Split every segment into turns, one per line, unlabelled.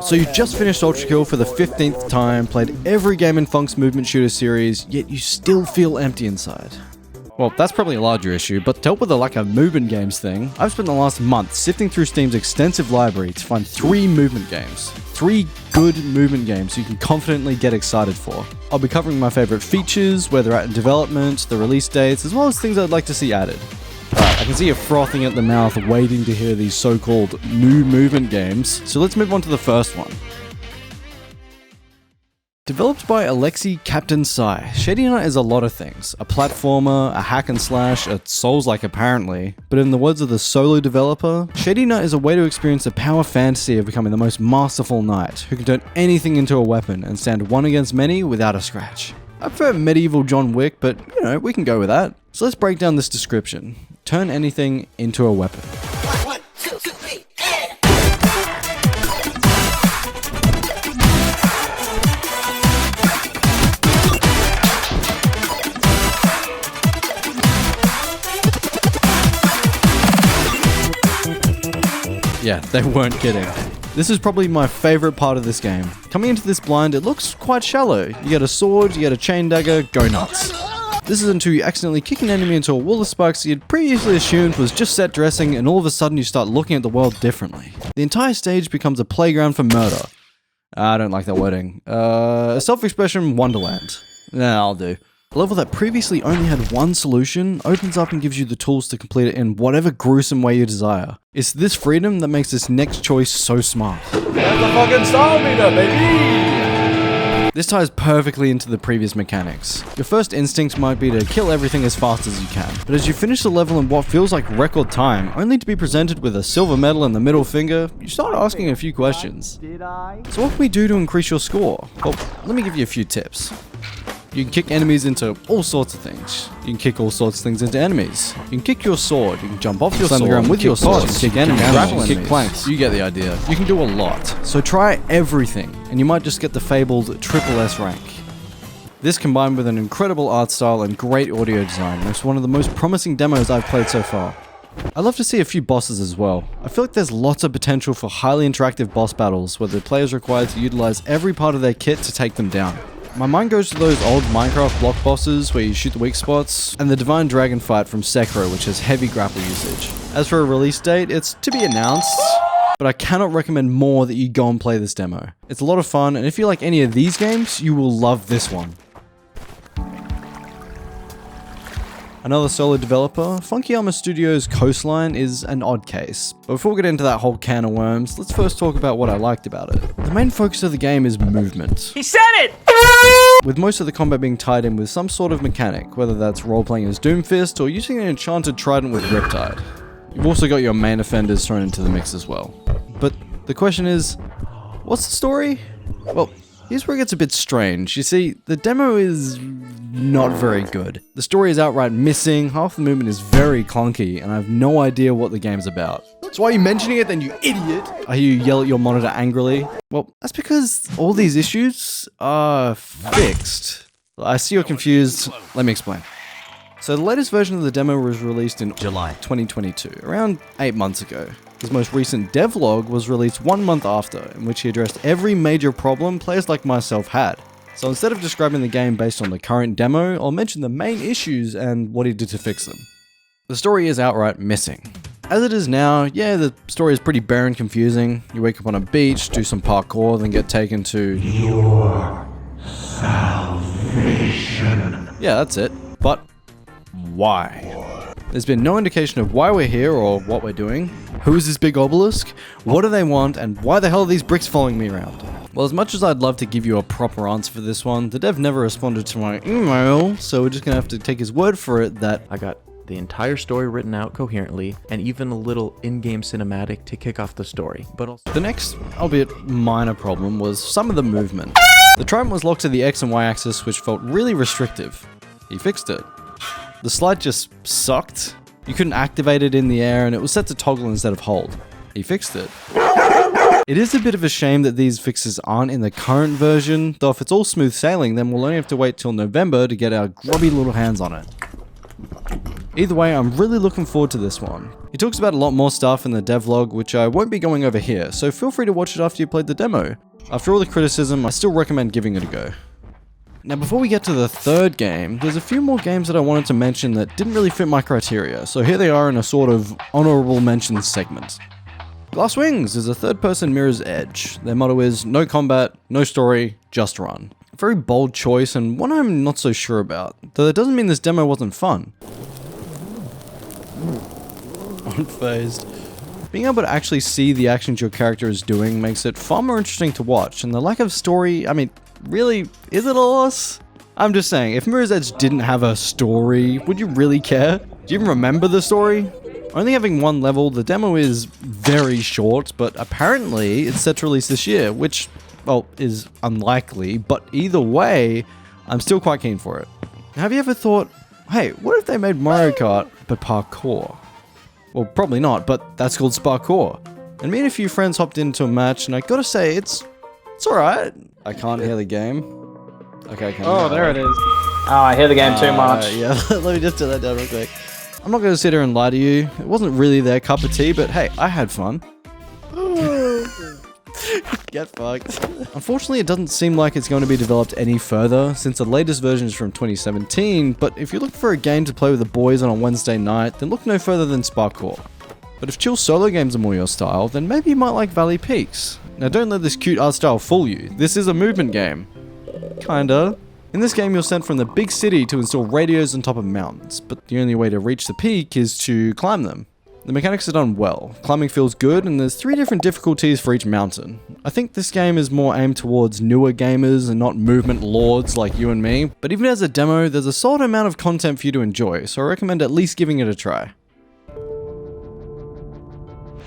So you just finished ULTRAKILL for the 15th time, played every game in Funk's movement shooter series, yet you still feel empty inside. Well, that's probably a larger issue, but to help with the lack of movement games thing, I've spent the last month sifting through Steam's extensive library to find 3 movement games. 3 good movement games you can confidently get excited for. I'll be covering my favorite features, where they're at in development, the release dates, as well as things I'd like to see added. I can see you frothing at the mouth waiting to hear these so-called new movement games, so let's move on to the first one. Developed by Alexei Captain Sai, Shady Knight is a lot of things. A platformer, a hack and slash, a Souls-like apparently, but in the words of the solo developer, Shady Knight is a way to experience the power fantasy of becoming the most masterful knight, who can turn anything into a weapon and stand one against many without a scratch. I prefer medieval John Wick, but you know, we can go with that. So let's break down this description. Turn anything into a weapon. Yeah, they weren't kidding. This is probably my favorite part of this game. Coming into this blind, it looks quite shallow. You get a sword, you get a chain dagger, go nuts. This is until you accidentally kick an enemy into a wall of spikes you'd previously assumed was just set dressing, and all of a sudden you start looking at the world differently. The entire stage becomes a playground for murder. I don't like that wording. A self-expression wonderland. Nah, I'll do. A level that previously only had one solution opens up and gives you the tools to complete it in whatever gruesome way you desire. It's this freedom that makes this next choice so smart.
That's the fucking style meter, baby!
This ties perfectly into the previous mechanics. Your first instinct might be to kill everything as fast as you can, but as you finish the level in what feels like record time, only to be presented with a silver medal and the middle finger, you start asking a few questions. So what can we do to increase your score? Well, let me give you a few tips. You can kick enemies into all sorts of things. You can kick all sorts of things into enemies. You can kick your sword. You can jump off your sword with your sword. You can kick enemies. You can kick planks. You get the idea. You can do a lot. So try everything, and you might just get the fabled Triple S rank. This combined with an incredible art style and great audio design makes one of the most promising demos I've played so far. I'd love to see a few bosses as well. I feel like there's lots of potential for highly interactive boss battles where the player is required to utilize every part of their kit to take them down. My mind goes to those old Minecraft block bosses where you shoot the weak spots, and the Divine Dragon fight from Sekiro, which has heavy grapple usage. As for a release date, it's to be announced, but I cannot recommend more that you go and play this demo. It's a lot of fun, and if you like any of these games, you will love this one. Another solo developer, Funky Armor Studios' Coastline is an odd case. But before we get into that whole can of worms, let's first talk about what I liked about it. The main focus of the game is movement.
He said it!
With most of the combat being tied in with some sort of mechanic, whether that's role-playing as Doomfist or using an enchanted trident with Riptide. You've also got your main offenders thrown into the mix as well. But the question is, what's the story? Well, here's where it gets a bit strange. You see, the demo is not very good. The story is outright missing, half the movement is very clunky, and I have no idea what the game's about. So why are you mentioning it then, you idiot? I hear you yell at your monitor angrily. Well, that's because all these issues are fixed. I see you're confused. Let me explain. So the latest version of the demo was released in July 2022, around 8 months ago. His most recent devlog was released 1 month after, in which he addressed every major problem players like myself had. So instead of describing the game based on the current demo, I'll mention the main issues and what he did to fix them. The story is outright missing. As it is now, yeah, the story is pretty bare and confusing. You wake up on a beach, do some parkour, then get taken to your salvation. Yeah, that's it. But why? There's been no indication of why we're here or what we're doing. Who is this big obelisk? What do they want? And why the hell are these bricks following me around? Well, as much as I'd love to give you a proper answer for this one, the dev never responded to my email, so we're just gonna have to take his word for it that
I got the entire story written out coherently, and even a little in-game cinematic to kick off the story. But also
the next, albeit minor problem, was some of the movement. The trident was locked to the X and Y axis, which felt really restrictive. He fixed it. The slide just sucked. You couldn't activate it in the air, and it was set to toggle instead of hold. He fixed it. It is a bit of a shame that these fixes aren't in the current version, though if it's all smooth sailing, then we'll only have to wait till November to get our grubby little hands on it. Either way, I'm really looking forward to this one. He talks about a lot more stuff in the devlog, which I won't be going over here, so feel free to watch it after you played the demo. After all the criticism, I still recommend giving it a go. Now before we get to the third game, there's a few more games that I wanted to mention that didn't really fit my criteria, so here they are in a sort of honorable mentions segment. Glass Wings is a third-person Mirror's Edge. Their motto is, no combat, no story, just run. A very bold choice and one I'm not so sure about, though that doesn't mean this demo wasn't fun. Unfazed. Being able to actually see the actions your character is doing makes it far more interesting to watch, and the lack of story, I mean, really, is it a loss? I'm just saying, if Mirror's Edge didn't have a story, would you really care? Do you even remember the story? Only having one level, the demo is very short, but apparently it's set to release this year, which, well, is unlikely, but either way, I'm still quite keen for it. Now, have you ever thought, hey, what if they made Mario Kart, but parkour? Well, probably not, but that's called Sparkour. And me and a few friends hopped into a match, and I gotta say, it's alright. I can't hear the game. Okay, I can.
Oh, there it is. Oh, I hear the game too much.
Yeah, let me just turn that down real quick. I'm not gonna sit here and lie to you. It wasn't really their cup of tea, but hey, I had fun. Get fucked. Unfortunately, it doesn't seem like it's going to be developed any further, since the latest version is from 2017, but if you're looking for a game to play with the boys on a Wednesday night, then look no further than Sparkour. But if chill solo games are more your style, then maybe you might like Valley Peaks. Now don't let this cute art style fool you, this is a movement game. Kinda. In this game you're sent from the big city to install radios on top of mountains, but the only way to reach the peak is to climb them. The mechanics are done well, climbing feels good, and there's 3 different difficulties for each mountain. I think this game is more aimed towards newer gamers and not movement lords like you and me, but even as a demo, there's a solid amount of content for you to enjoy, so I recommend at least giving it a try.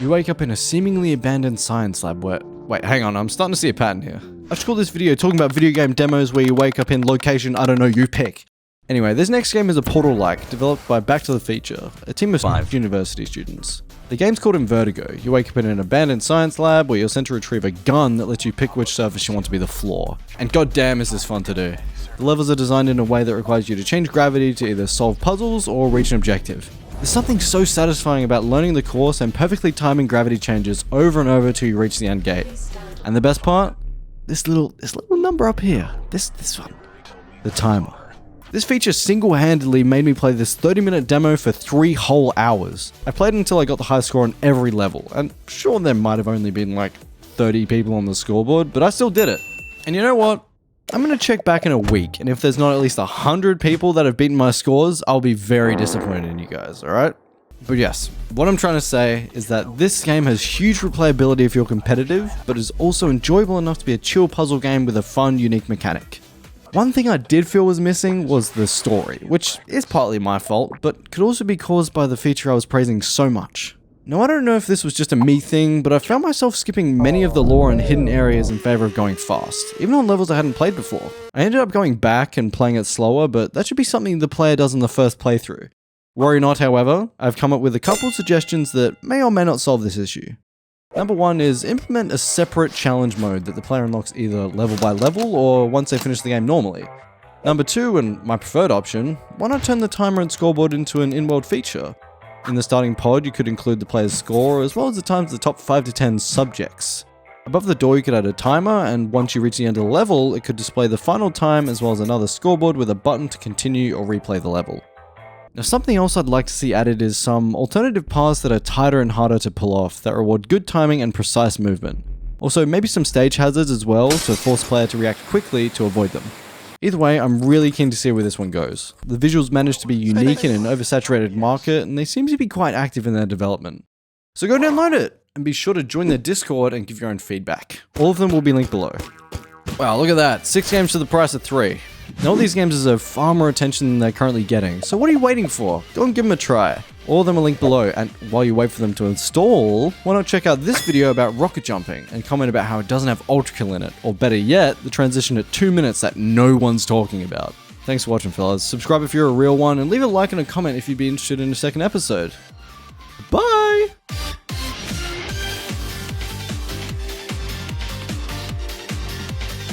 You wake up in a seemingly abandoned science lab where... Wait, hang on, I'm starting to see a pattern here. I should call this video talking about video game demos where you wake up in location, I don't know, you pick. Anyway, this next game is a Portal-like, developed by Back to the Future, a team of 5 university students. The game's called Vertigo. You wake up in an abandoned science lab where you're sent to retrieve a gun that lets you pick which surface you want to be the floor. And goddamn is this fun to do. The levels are designed in a way that requires you to change gravity to either solve puzzles or reach an objective. There's something so satisfying about learning the course and perfectly timing gravity changes over and over till you reach the end gate. And the best part? This little number up here. This one. The timer. This feature single-handedly made me play this 30-minute demo for 3 whole hours. I played until I got the highest score on every level, and sure there might have only been like 30 people on the scoreboard, but I still did it. And you know what? I'm gonna check back in a week, and if there's not at least 100 people that have beaten my scores, I'll be very disappointed in you guys, alright? But yes, what I'm trying to say is that this game has huge replayability if you're competitive, but is also enjoyable enough to be a chill puzzle game with a fun, unique mechanic. One thing I did feel was missing was the story, which is partly my fault, but could also be caused by the feature I was praising so much. Now I don't know if this was just a me thing, but I found myself skipping many of the lore and hidden areas in favor of going fast, even on levels I hadn't played before. I ended up going back and playing it slower, but that should be something the player does in the first playthrough. Worry not, however, I've come up with a couple suggestions that may or may not solve this issue. Number 1 is implement a separate challenge mode that the player unlocks either level by level or once they finish the game normally. Number 2, and my preferred option, why not turn the timer and scoreboard into an in-world feature? In the starting pod, you could include the player's score as well as the times of the top 5 to 10 subjects. Above the door you could add a timer, and once you reach the end of the level, it could display the final time as well as another scoreboard with a button to continue or replay the level. Now something else I'd like to see added is some alternative paths that are tighter and harder to pull off that reward good timing and precise movement. Also maybe some stage hazards as well to force the player to react quickly to avoid them. Either way, I'm really keen to see where this one goes. The visuals manage to be unique in an oversaturated market and they seem to be quite active in their development. So go download it and be sure to join their Discord and give your own feedback. All of them will be linked below. Wow, look at that, 6 games for the price of 3. Now all these games deserve far more attention than they're currently getting, so what are you waiting for? Go and give them a try. All of them are linked below, and while you wait for them to install, why not check out this video about rocket jumping, and comment about how it doesn't have ULTRAKILL in it, or better yet, the transition at 2 minutes that no one's talking about. Thanks for watching fellas, subscribe if you're a real one, and leave a like and a comment if you'd be interested in a second episode. Bye!